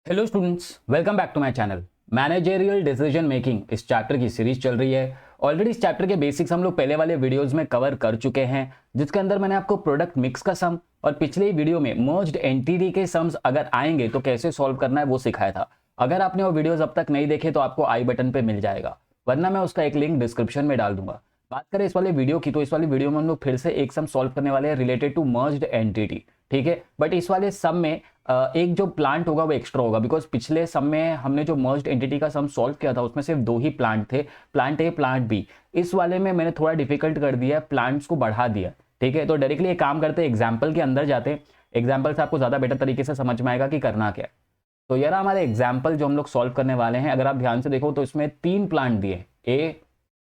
Hello students, welcome back to my channel. Managerial decision making इस chapter की series चल रही है। ऑलरेडी इस चैप्टर के बेसिक्स हम लोग पहले वाले वीडियोस में कवर कर चुके हैं, जिसके अंदर मैंने आपको प्रोडक्ट मिक्स का सम और पिछले ही वीडियो में मर्ज्ड एंटिटी के सम्स अगर आएंगे तो कैसे सॉल्व करना है वो सिखाया था। अगर आपने वो वीडियोज अब तक नहीं देखे तो आपको आई बटन पे मिल जाएगा, वरना मैं उसका एक लिंक डिस्क्रिप्शन में डाल दूंगा। बात करें इस वाले वीडियो की, तो इस वाले वीडियो में हम लोग फिर से एक सम सॉल्व करने वाले हैं रिलेटेड टू मर्ज्ड एंटिटी। ठीक है, बट इस वाले सम में एक जो प्लांट होगा वो एक्स्ट्रा होगा, बिकॉज पिछले सम में हमने जो मर्ज्ड एंटिटी का सम सॉल्व किया था उसमें सिर्फ दो ही प्लांट थे, प्लांट ए प्लांट बी। इस वाले में मैंने थोड़ा डिफिकल्ट कर दिया है, प्लांट्स को बढ़ा दिया। ठीक है, तो डायरेक्टली एक काम करते हैं, एग्जाम्पल के अंदर जाते हैं। एग्जाम्पल से आपको ज्यादा बेटर तरीके से समझ में आएगा कि करना क्या है। तो यार हमारे एग्जाम्पल जो हम लोग सॉल्व करने वाले हैं, अगर आप ध्यान से देखो तो इसमें तीन प्लांट दिए, ए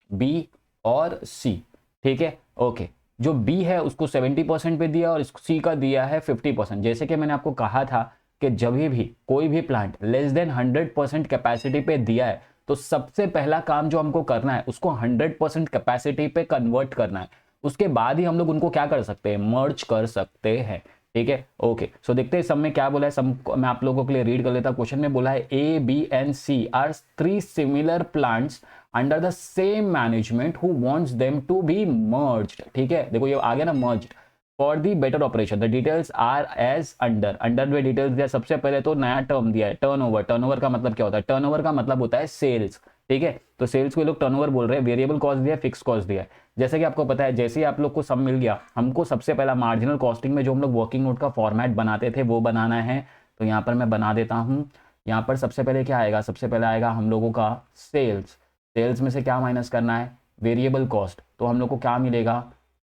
बी और सी। ठीक है, ओके। जो बी है उसको 70% पे दिया और सी का दिया है 50%। जैसे कि मैंने आपको कहा था कि जब भी कोई भी प्लांट लेस देन 100% कैपेसिटी पे दिया है तो सबसे पहला काम जो हमको करना है उसको 100% कैपेसिटी पे कन्वर्ट करना है। उसके बाद ही हम लोग उनको क्या कर सकते हैं, मर्ज कर सकते हैं। ठीक है, ओके। सो देखते हैं सब में क्या बोला है। सब मैं आप लोगों के लिए रीड कर लेता हूं। क्वेश्चन में बोला है a b and c are three similar plants under the same management who wants them to be merged. ठीक है, देखो ये आ गया ना, merged for the better operation. The details are as under. Under में डिटेल्स दिया, सबसे पहले तो नया टर्म दिया है टर्नओवर। टर्नओवर का मतलब क्या होता है? टर्नओवर का मतलब होता है सेल्स। ठीक है, तो सेल्स को लोग टर्नओवर बोल रहे हैं। वेरिएबल कॉस्ट दिया है, फिक्स कॉस्ट दिया है। जैसे कि आपको पता है, जैसे ही आप लोग को सब मिल गया, हमको सबसे पहला मार्जिनल कॉस्टिंग में जो हम लोग वर्किंग नोट का फॉर्मेट बनाते थे वो बनाना है। तो यहाँ पर मैं बना देता हूँ। यहाँ पर सबसे पहले क्या आएगा? सबसे पहले आएगा हम लोगों का सेल्स। सेल्स में से क्या माइनस करना है? Variable cost. तो हम लोग को क्या मिलेगा?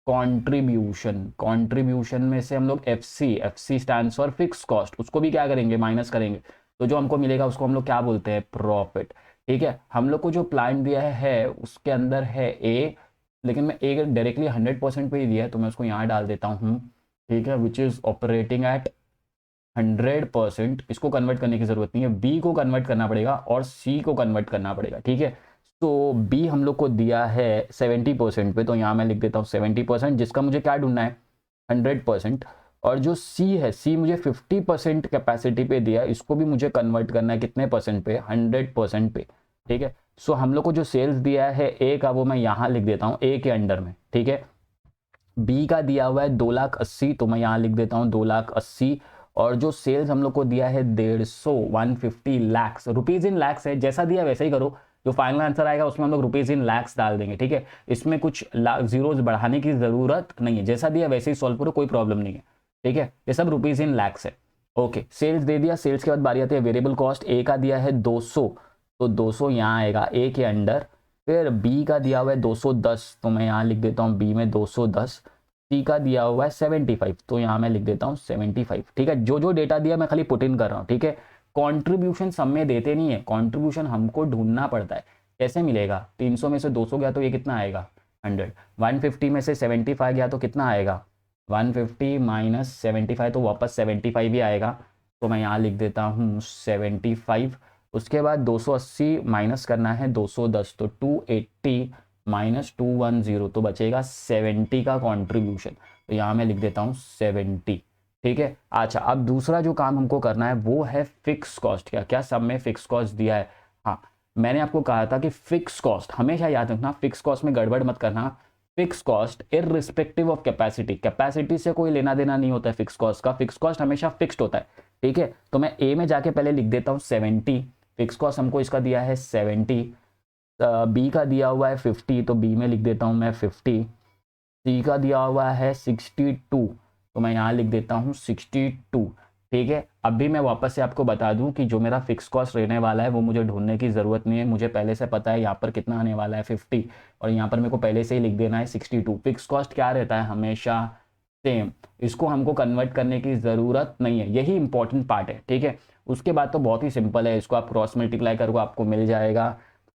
कंट्रीब्यूशन। कंट्रीब्यूशन में से हम लोग f c stand for fix cost, उसको भी क्या करेंगे? माइनस करेंगे। तो जो हमको मिलेगा उसको हम लोग क्या बोलते हैं? प्रॉफिट। ठीक है, हम लोग को जो प्लान दिया है उसके अंदर है ए, लेकिन मैं ए डायरेक्टली 100% पे ही दिया है तो मैं उसको यहाँ डाल देता हूँ। ठीक है, विच इज ऑपरेटिंग एट 100%। इसको कन्वर्ट करने की जरूरत नहीं है, बी को कन्वर्ट करना पड़ेगा और सी को कन्वर्ट करना पड़ेगा। ठीक है, तो बी हम लोग को दिया है 70% पे, तो यहाँ मैं लिख देता हूँ 70%, जिसका मुझे क्या ढूंढना है? 100%। और जो सी है, सी मुझे 50% कैपेसिटी पे दिया है, इसको भी मुझे कन्वर्ट करना है कितने परसेंट पे? 100% पे। ठीक है, सो हम लोग को जो सेल्स दिया है ए का वो मैं यहाँ लिख देता हूँ ए के अंडर में। ठीक है, बी का दिया हुआ है 2,80,000, तो मैं यहाँ लिख देता हूँ 2,80,000। और जो सेल्स हम लोग को दिया है 150 रुपीज इन लैक्स है। जैसा दिया वैसे ही करो, जो फाइनल आंसर आएगा उसमें हम लोग रुपीज इन लैक्स डाल देंगे। ठीक है, इसमें कुछ जीरोज बढ़ाने की जरूरत नहीं है, जैसा दिया वैसे ही सॉल्व करो, कोई प्रॉब्लम नहीं है। ठीक है, ये सब रुपीज इन लैक्स है। ओके, सेल्स दे दिया। सेल्स के बाद बारी आती है वेरिएबल कॉस्ट। ए का दिया है 200, तो 200 यहाँ आएगा ए के अंडर। फिर बी का दिया हुआ है 210, तो मैं यहाँ लिख देता हूँ बी में 210। सी का दिया हुआ है 75, तो यहाँ मैं लिख देता हूँ 75। ठीक है, जो जो डेटा दिया मैं खाली पुट इन कर रहा हूँ। ठीक है, कॉन्ट्रीब्यूशन सब में देते नहीं है, कॉन्ट्रीब्यूशन हमको ढूंढना पड़ता है। कैसे मिलेगा? 300 में से 200 गया तो ये कितना आएगा? 100। 150 में से 75 गया तो कितना आएगा? 150 माइनस 75, तो वापस 75 ही आएगा। तो मैं यहाँ लिख देता हूँ 75। उसके बाद 280 माइनस करना है 210, तो 280 माइनस 210, तो बचेगा 70 का कंट्रीब्यूशन। तो यहाँ मैं लिख देता हूँ 70। ठीक है, अच्छा अब दूसरा जो काम हमको करना है वो है फिक्स कॉस्ट। क्या क्या सब में फिक्स कॉस्ट दिया है? हाँ, मैंने आपको कहा था कि फिक्स कॉस्ट हमेशा याद रखना, फिक्स कॉस्ट में गड़बड़ मत करना। Fix cost irrespective of capacity, capacity से कोई लेना देना नहीं होता है फिक्स कॉस्ट का। फिक्स कॉस्ट हमेशा फिक्स्ड होता है। ठीक है, तो मैं ए में जाके पहले लिख देता हूँ 70। फिक्स कॉस्ट हमको इसका दिया है 70। बी का दिया हुआ है 50, तो बी में लिख देता हूँ मैं 50। सी का दिया हुआ है 62, तो मैं यहाँ लिख देता हूँ 62। ठीक है, अभी मैं वापस से आपको बता दूं कि जो मेरा फिक्स कॉस्ट रहने वाला है वो मुझे ढूंढने की ज़रूरत नहीं है, मुझे पहले से पता है यहाँ पर कितना आने वाला है 50, और यहाँ पर मेरे को पहले से ही लिख देना है 62। फिक्स कॉस्ट क्या रहता है? हमेशा सेम। इसको हमको कन्वर्ट करने की ज़रूरत नहीं है, यही इंपॉर्टेंट पार्ट है। ठीक है, उसके बाद तो बहुत ही सिंपल है, इसको आप क्रॉस मल्टीप्लाई करोगे आपको मिल जाएगा।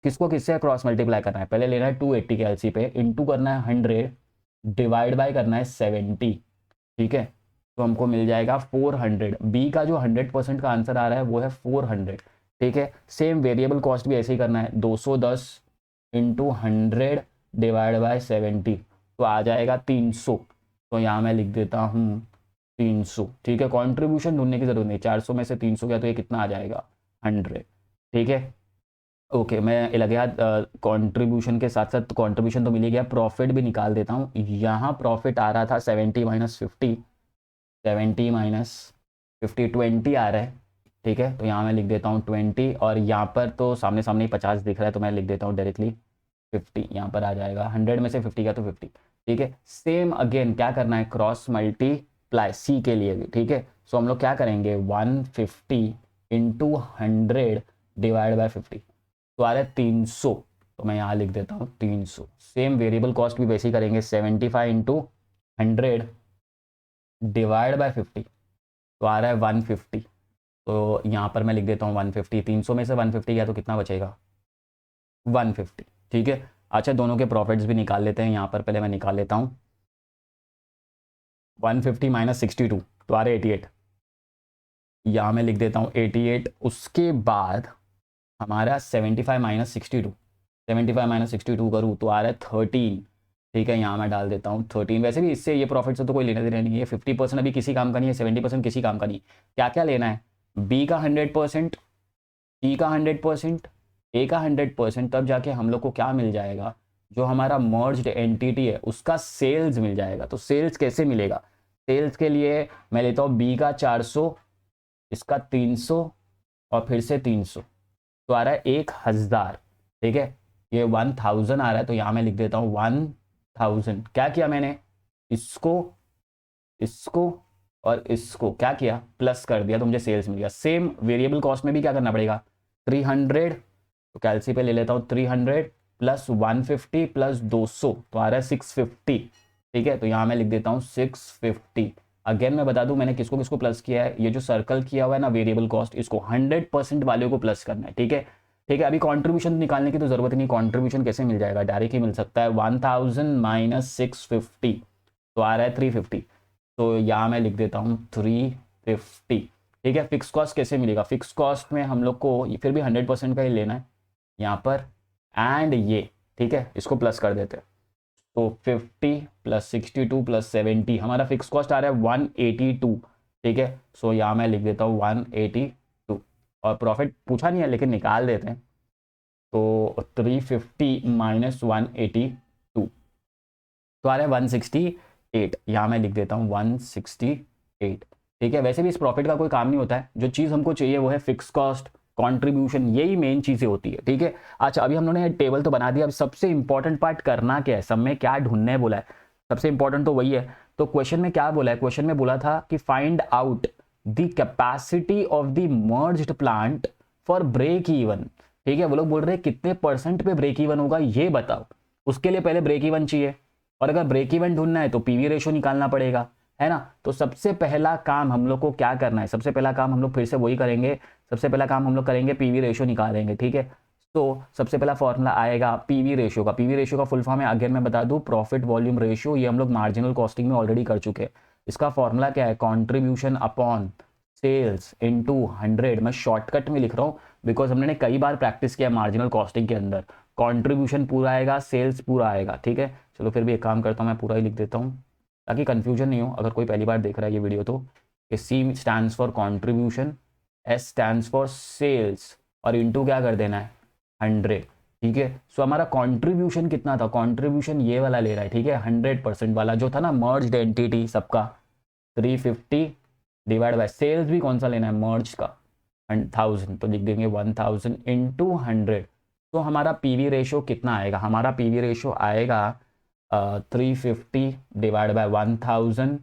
किसको किससे क्रॉस मल्टीप्लाई करना है? पहले लेना है 280 के एलसी पे, इंटू करना है 100, डिवाइड बाय करना है 70। ठीक है, तो हमको मिल जाएगा 400। बी का जो 100% का आंसर आ रहा है वो है 400। ठीक है, सेम वेरिएबल कॉस्ट भी ऐसे ही करना है, 210 इंटू 100 डिवाइड बाय 70, तो आ जाएगा 300। तो यहाँ मैं लिख देता हूँ 300, ठीक है। कंट्रीब्यूशन ढूंढने की जरूरत नहीं, 400 में से 300 गया तो ये कितना आ जाएगा 100, ठीक है। ओके, मैं लगे यार कंट्रीब्यूशन के साथ साथ कंट्रीब्यूशन तो मिल ही गया, प्रॉफिट भी निकाल देता हूँ। यहाँ प्रॉफिट आ रहा था 70 माइनस 50, 70 माइनस 50 20 आ रहा है, ठीक है। तो यहाँ मैं लिख देता हूँ 20, और यहाँ पर तो सामने सामने ही 50 दिख रहा है तो मैं लिख देता हूँ डायरेक्टली 50, यहाँ पर आ जाएगा 100 में से 50 का तो 50, ठीक है। सेम अगेन क्या करना है, क्रॉस मल्टीप्लाई सी के लिए भी, ठीक है। सो हम लोग क्या करेंगे 150 इंटू 100 डिवाइड बाय 50, तो आ रहा है 300, तो मैं यहाँ लिख देता हूँ 300। सेम वेरिएबल कॉस्ट भी वैसे ही करेंगे, 75 इंटू 100 डिवाइड बाय 50, तो आ रहा है 150, तो यहाँ पर मैं लिख देता हूँ 150। 300 में से 150 गया तो कितना बचेगा 150, ठीक है। अच्छा, दोनों के प्रॉफिट्स भी निकाल लेते हैं, यहाँ पर पहले मैं निकाल लेता हूँ 150 माइनस 62, तो आ रहा है 88, यहाँ मैं लिख देता हूँ 88। उसके बाद हमारा 75 माइनस 62, 75 माइनस 62 करूँ तो आ रहा है 13, ठीक है। यहाँ मैं डाल देता हूँ 13। वैसे भी इससे ये प्रॉफिट से तो कोई लेना देना नहीं है, 50% अभी किसी काम का नहीं है, 70% किसी काम का नहीं। क्या क्या लेना है, बी का 100%, सी का 100%, ए का 100%, तब जाके हम लोग को क्या मिल जाएगा, जो हमारा मर्ज्ड एंटिटी है उसका सेल्स मिल जाएगा। तो सेल्स कैसे मिलेगा, सेल्स के लिए मैं लेता हूँ बी का 400, इसका 300 और फिर से 300, तो आ रहा है 1000, ठीक है। ये 1000 आ रहा है, तो यहाँ मैं लिख देता हूँ 1000। क्या किया मैंने, इसको इसको और इसको क्या किया, प्लस कर दिया, तो मुझे सेल्स मिल गया। सेम वेरिएबल कॉस्ट में भी क्या करना पड़ेगा 300, तो कैलसी पे ले लेता हूँ 300 प्लस 150 प्लस 200, तो आ रहा है 650, ठीक है। तो यहाँ मैं लिख देता हूँ 650। अगेन मैं बता दूं मैंने किसको किसको प्लस किया है, ये जो सर्कल किया हुआ है ना वेरिएबल कॉस्ट, इसको 100% वाले को प्लस करना है, ठीक है। ठीक है, अभी कंट्रीब्यूशन निकालने की तो जरूरत नहीं, कंट्रीब्यूशन कैसे मिल जाएगा, डायरेक्ट ही मिल सकता है। 1000 माइनस 650, तो आ रहा है 350, तो यहाँ मैं लिख देता हूँ 350, ठीक है। फिक्स कॉस्ट कैसे मिलेगा, फिक्स कॉस्ट में हम लोग को फिर भी 100% का ही लेना है यहाँ पर, एंड ये, ठीक है, इसको प्लस कर देते हैं। तो 50 प्लस 62 प्लस 70, हमारा फिक्स कॉस्ट आ रहा है 182, ठीक है। सो यहाँ मैं लिख देता हूँ 182, और प्रॉफिट पूछा नहीं है लेकिन निकाल देते हैं। तो 350 माइनस 182, तो आ रहा है 168, यहाँ मैं लिख देता हूँ 168, ठीक है। वैसे भी इस प्रॉफिट का कोई काम नहीं होता है, जो चीज़ हमको चाहिए वो है फिक्स कॉस्ट, कंट्रीब्यूशन, यही मेन चीज़ें होती है, ठीक है। अच्छा, अभी हम लोगों ने टेबल तो बना दिया, अब सबसे इंपॉर्टेंट पार्ट करना क्या है, सब में क्या ढूंढने बोला है, सबसे इंपॉर्टेंट तो वही है। तो क्वेश्चन में क्या बोला है, क्वेश्चन में बोला था कि find out the capacity of the merged plant for break even, ठीक है। वो लोग बोल रहे हैं कितने परसेंट पे ब्रेक इवन होगा ये बताओ, उसके लिए पहले ब्रेक इवन चाहिए, और अगर ब्रेक इवन ढूंढना है तो पीवी रेशियो निकालना पड़ेगा, है ना। तो सबसे पहला काम हम लोग को क्या करना है, सबसे पहला काम हम लोग फिर से वही करेंगे, सबसे पहला काम हम लोग करेंगे पीवी रेशियो निकालेंगे, ठीक है। तो सबसे पहला फॉर्मूला आएगा पीवी रेशियो का, पीवी रेशियो का फुल फॉर्म है, अगेन मैं बता दूं, प्रॉफिट वॉल्यूम रेशियो, ये हम लोग मार्जिनल कॉस्टिंग में ऑलरेडी कर चुके हैं। इसका फॉर्मूला क्या है, कॉन्ट्रीब्यूशन अपॉन सेल्स इनटू 100। मैं शॉर्टकट में लिख रहा हूँ बिकॉज हमने कई बार प्रैक्टिस किया मार्जिनल कॉस्टिंग के अंदर, कॉन्ट्रीब्यूशन पूरा आएगा, सेल्स पूरा आएगा, ठीक है। चलो फिर भी एक काम करता हूँ, मैं पूरा ही लिख देता हूँ ताकि कंफ्यूजन नहीं हो, अगर कोई पहली बार देख रहा है ये वीडियो तो। कि C stands for contribution, S stands for sales, और इनटू क्या कर देना है 100, ठीक है। सो हमारा कॉन्ट्रीब्यूशन कितना था, कॉन्ट्रीब्यूशन ये वाला ले रहा है, ठीक है, 100% वाला जो था ना मर्ज्ड एंटिटी सबका, 350 डिवाइड बाय सेल्स भी कौन सा लेना है मर्ज का 1000, तो लिख देंगे 1000 इंटू 100। तो हमारा पीवी रेशियो कितना आएगा, हमारा पीवी रेशियो आएगा 350 डिवाइड बाय 1000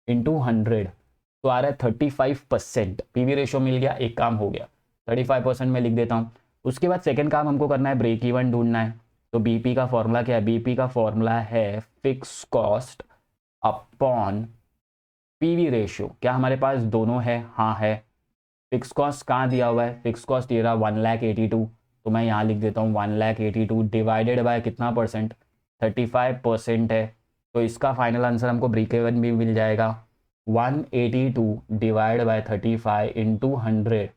इंटू 100, तो आ रहा है 35%। पीवी रेशियो मिल गया, एक काम हो गया, 35% में लिख देता हूँ। उसके बाद सेकंड काम हमको करना है ब्रेक इवन ढूंढना है। तो बीपी का फॉर्मूला क्या है, बीपी का फॉर्मूला है fix cost upon PV ratio. क्या हमारे पास दोनों है, हाँ है। फिक्स कॉस्ट कहाँ दिया हुआ है, फिक्स कॉस्ट ये रहा 182, तो मैं यहाँ लिख देता हूँ 182 डिवाइडेड बाय कितना परसेंट, 35% है। तो इसका फाइनल आंसर हमको ब्रेक इवन भी मिल जाएगा 182 डिवाइड बाय 35 इंटू 100,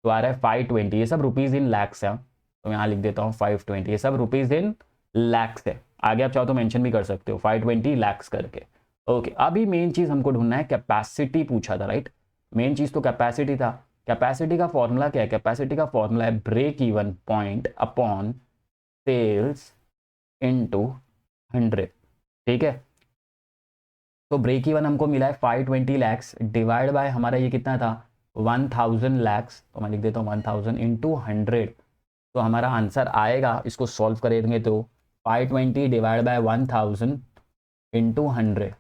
तो आ रहा है 520। ये सब रुपीज़ इन लैक्स है, तो यहाँ लिख देता हूँ 520, ये सब रुपीज़ इन लैक्स है। आगे आप चाहो तो मेंशन भी कर सकते हो 520 लैक्स करके, ओके, अभी मेन चीज हमको ढूंढना है, कैपेसिटी पूछा था राइट, मेन चीज तो कैपेसिटी था। कैपेसिटी का फॉर्मूला क्या है? कैपेसिटी का फॉर्मूला है break even point upon sales into 100, ठीक है। तो ब्रेक इवन हमको मिला है 520 लैक्स डिवाइड बाय हमारा ये कितना था 1000 लैक्स, तो मैं लिख देता हूँ 1000 इंटू 100, तो हमारा आंसर आएगा, इसको सॉल्व करेंगे तो 520 डिवाइड बाय 1000 इंटू 100,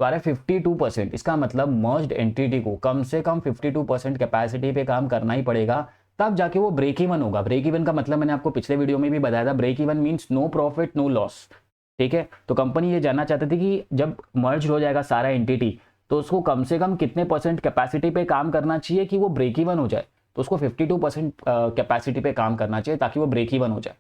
तो आ रहा है 52%। इसका मतलब मर्ज्ड एंटिटी को कम से कम 52% कैपेसिटी पे काम करना ही पड़ेगा, तब जाके वो ब्रेक इवन होगा। ब्रेक इवन का मतलब मैंने आपको पिछले वीडियो में भी बताया था, break even means no profit no loss, ठीक है। तो कंपनी ये जानना चाहती थी कि जब मर्ज हो जाएगा सारा एंटिटी तो उसको कम से कम कितने परसेंट कैपेसिटी पे काम करना चाहिए कि वो ब्रेक इवन हो जाए, तो उसको 52% कैपेसिटी पे काम करना चाहिए ताकि वो ब्रेक इवन हो जाए,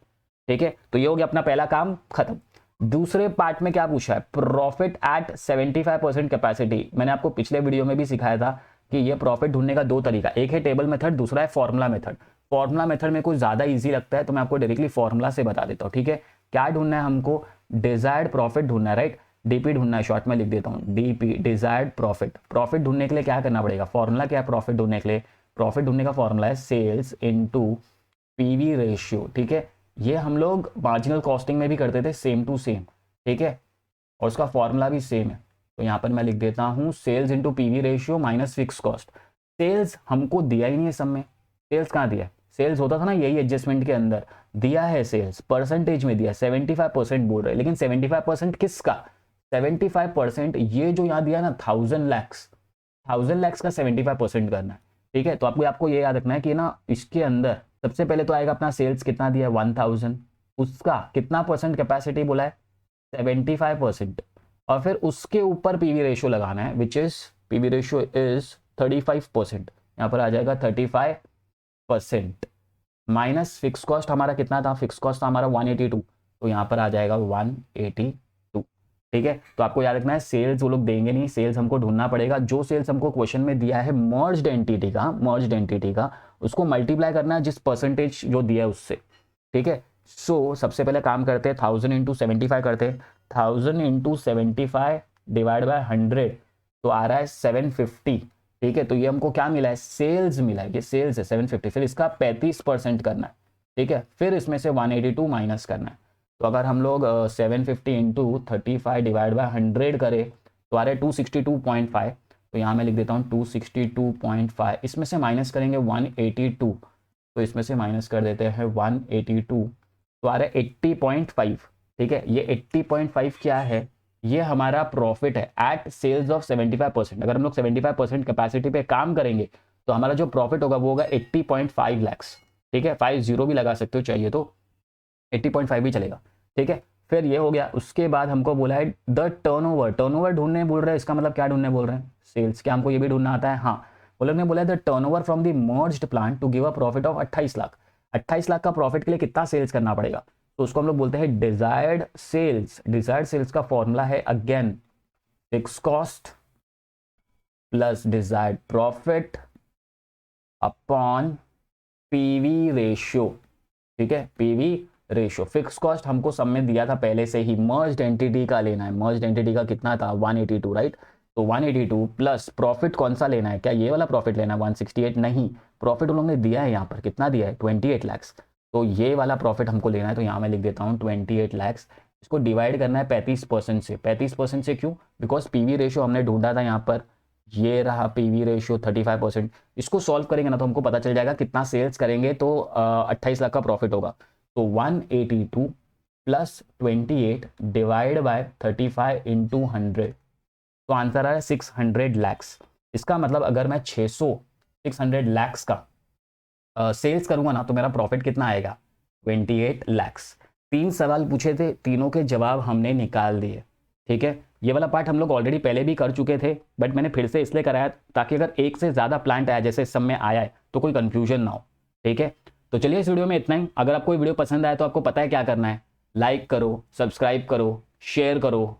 ठीक है। तो ये हो गया अपना पहला काम खत्म। दूसरे पार्ट में क्या पूछा है? Profit at 75% capacity. मैंने आपको पिछले वीडियो में भी सिखाया था कि ये प्रॉफिट ढूंढने का दो तरीका, एक है टेबल मेथड, दूसरा है फॉर्मूला मेथड। फॉर्मूला मेथड में कुछ ज्यादा इजी लगता है तो मैं आपको डायरेक्टली फॉर्मूला से बता देता हूँ, ठीक है। क्या ढूंढना है हमको? डिजायर्ड प्रॉफिट ढूंढना है राइट, डीपी ढूंढना है, शॉर्ट में लिख देता हूँ डीपी, डिजायर्ड प्रॉफिट। प्रॉफिट ढूंढने के लिए क्या करना पड़ेगा? फॉर्मूला क्या है प्रॉफिट ढूंढने के लिए? प्रॉफिट ढूंढने का फॉर्मूला है सेल्स इनटू पीवी रेशियो, ठीक है। ये हम लोग मार्जिनल कॉस्टिंग में भी करते थे, सेम टू सेम, ठीक है, और उसका फॉर्मूला भी सेम है। तो यहाँ पर मैं लिख देता हूँ sales into PV ratio minus fix cost. Sales हमको दिया ही नहीं है सब में, सेल्स कहाँ दिया है? सेल्स होता था ना यही एडजस्टमेंट के अंदर, दिया है सेल्स, परसेंटेज में दिया 75% बोल रहे हैं, लेकिन 75% किसका? 75% ये जो यहाँ दिया ना 1000 लैक्स, 1000 लैक्स का 75% करना है, ठीक है। तो आपको ये याद रखना है कि ना इसके अंदर सबसे पहले तो आएगा अपना सेल्स कितना दिया है 1000, उसका कितना परसेंट कैपेसिटी बोला है 75%, और फिर उसके ऊपर पीवी रेशियो लगाना है which is PV ratio is 35%, यहाँ पर आ जाएगा 35% माइनस फिक्स कॉस्ट हमारा कितना था? फिक्स कॉस्ट था हमारा 182, तो यहाँ पर आ जाएगा 182, ठीक है। तो आपको याद रखना है सेल्स वो लोग देंगे नहीं, सेल्स हमको ढूंढना पड़ेगा। जो सेल्स हमको क्वेश्चन में दिया है मर्ज्ड एंटिटी का उसको मल्टीप्लाई करना है जिस परसेंटेज जो दिया है उससे, ठीक है। सो सबसे पहले काम करते हैं 1000 इंटू 75 करते हैं, 1000 इंटू 75 डिवाइड बाय 100, तो आ रहा है 750, ठीक है। तो ये हमको क्या मिला है? सेल्स मिला है, ये सेल्स है 750, फिर इसका 35% करना है, ठीक है। फिर इसमें से 182 माइनस करना है। तो अगर हम लोग 750 इंटू 35 डिवाइड बाय 100 करें तो आ रहा है 262.5, तो यहाँ मैं लिख देता हूँ 262.5, इसमें से माइनस करेंगे 182, तो इसमें से माइनस कर देते हैं 182, तो आ रहा है 80.5, ठीक है। ये 80.5 क्या है? ये हमारा प्रॉफिट है एट सेल्स ऑफ 75%। अगर हम लोग 75% कैपेसिटी पे काम करेंगे तो हमारा जो प्रॉफिट होगा वो होगा 80.5 लैक्स, ठीक है। 50 भी लगा सकते हो चाहिए तो, 80.5 भी चलेगा, ठीक है। फिर ये हो गया, उसके बाद हमको बोला है द टर्नओवर ढूंढने बोल रहे हैं, इसका मतलब क्या ढूंढने बोल रहे हैं? सेल्स। क्या हमको ये भी ढूंढना आता है? हाँ, वो लोग ने बोला है the turnover from the merged plant to give a profit of 28 lakh. 28 lakh का प्रॉफिट के लिए कितना सेल्स करना पड़ेगा? तो उसको हम लोग बोलते हैं डिजायर्ड सेल्स। डिजायर्ड सेल्स का फॉर्मूला है again fix cost plus desired profit upon PV ratio, ठीक है, पीवी रेशियो। फिक्स कॉस्ट हमको सब में दिया था पहले से ही, मर्ज्ड एंटिटी का लेना है। मर्ज्ड एंटिटी का कितना था? 182 राइट, तो 182 प्लस प्रॉफिट कौन सा लेना है? क्या ये वाला प्रॉफिट लेना है 168? नहीं, प्रॉफिट उन लोगों ने दिया है यहाँ पर, कितना दिया है 28 लैक्स, तो ये वाला प्रॉफिट हमको लेना है। तो यहाँ मैं लिख देता हूँ 28 लैक्स, इसको डिवाइड करना है 35% से। 35% से क्यों? बिकॉज पीवी रेशियो हमने ढूंढा था यहाँ पर, ये रहा पीवी रेशियो 35%। इसको सॉल्व करेंगे ना तो हमको पता चल जाएगा कितना सेल्स करेंगे तो 28 लाख का प्रॉफिट होगा। तो 182 प्लस 28 डिवाइड बाय 35 इंटू 100, तो आंसर आ रहा है 600 लैक्स। इसका मतलब अगर मैं 600 लैक्स का सेल्स करूंगा ना तो मेरा प्रॉफिट कितना आएगा? 28 लैक्स। 3 सवाल पूछे थे, तीनों के जवाब हमने निकाल दिए, ठीक है। ये वाला पार्ट हम लोग ऑलरेडी पहले भी कर चुके थे, बट मैंने फिर से इसलिए कराया ताकि अगर एक से ज़्यादा प्लांट आया जैसे इस सब में आया है तो कोई कंफ्यूजन ना हो, ठीक है। तो चलिए इस वीडियो में इतना ही। अगर आपको ये वीडियो पसंद आया तो आपको पता है क्या करना है, लाइक करो, सब्सक्राइब करो, शेयर करो